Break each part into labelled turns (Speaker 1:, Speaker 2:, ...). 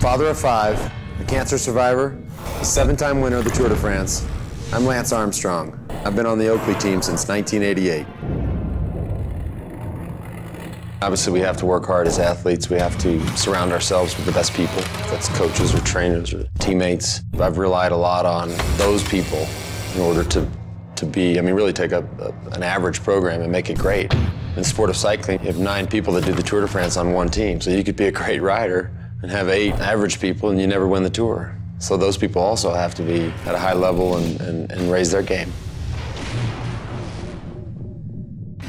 Speaker 1: Father of 5, a cancer survivor, a 7-time winner of the Tour de France. I'm Lance Armstrong. I've been on the Oakley team since 1988. Obviously, we have to work hard as athletes. We have to surround ourselves with the best people. That's coaches or trainers or teammates. I've relied a lot on those people in order to really take an average program and make it great. In the sport of cycling, you have 9 people that do the Tour de France on one team. So you could be a great rider and have 8 average people and you never win the Tour. So those people also have to be at a high level and raise their game.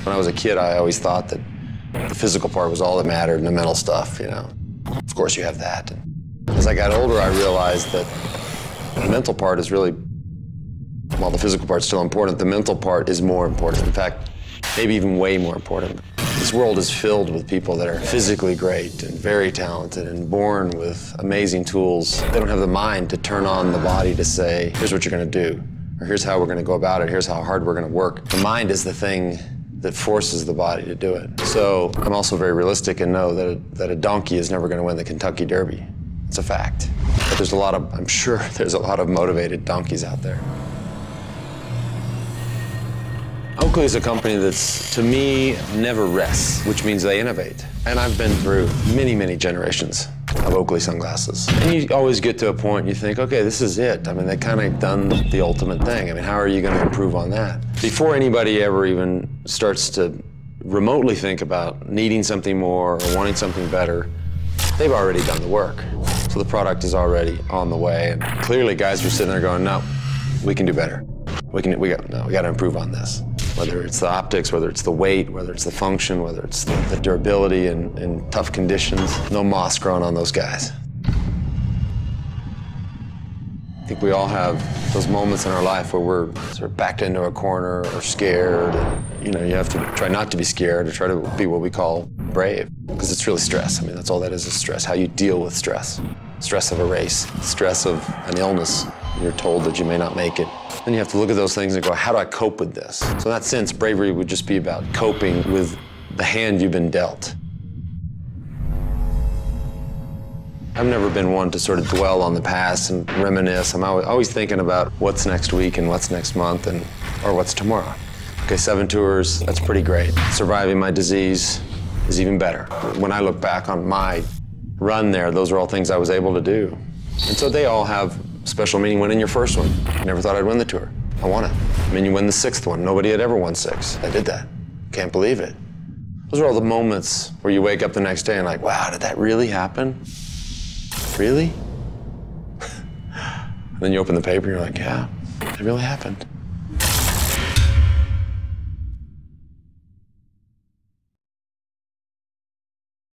Speaker 1: When I was a kid, I always thought that the physical part was all that mattered and the mental stuff, you know. Of course you have that. And as I got older, I realized that the mental part is really, while the physical part's still important, the mental part is more important. In fact, maybe even way more important. This world is filled with people that are physically great and very talented and born with amazing tools. They don't have the mind to turn on the body to say, here's what you're gonna do, or here's how we're gonna go about it, here's how hard we're gonna work. The mind is the thing that forces the body to do it. So I'm also very realistic and know that a donkey is never gonna win the Kentucky Derby. It's a fact. But there's I'm sure there's a lot of motivated donkeys out there. Oakley is a company that's, to me, never rests, which means they innovate. And I've been through many, many generations of Oakley sunglasses. And you always get to a point you think, okay, this is it. I mean, they kind of done the ultimate thing. I mean, how are you going to improve on that? Before anybody ever even starts to remotely think about needing something more or wanting something better, they've already done the work. So the product is already on the way. And clearly guys are sitting there going, no, we can do better. We got to improve on this. Whether it's the optics, whether it's the weight, whether it's the function, whether it's the durability in tough conditions. No moss growing on those guys. I think we all have those moments in our life where we're sort of backed into a corner or scared. And, you know, you have to try not to be scared or try to be what we call brave. Because it's really stress. I mean, that's all that is stress. How you deal with stress. Stress of a race, stress of an illness. You're told that you may not make it. Then you have to look at those things and go, how do I cope with this? So in that sense, bravery would just be about coping with the hand you've been dealt. I've never been one to sort of dwell on the past and reminisce. I'm always thinking about what's next week and what's next month or what's tomorrow. Okay, 7 tours, that's pretty great. Surviving my disease is even better. When I look back on my run there, those are all things I was able to do. And so they all have special meaning. Winning your first one, I never thought I'd win the Tour. I won it. I mean, you win the 6th one. Nobody had ever won 6. I did that. Can't believe it. Those are all the moments where you wake up the next day and like, wow, did that really happen? Really? And then you open the paper and you're like, yeah, it really happened.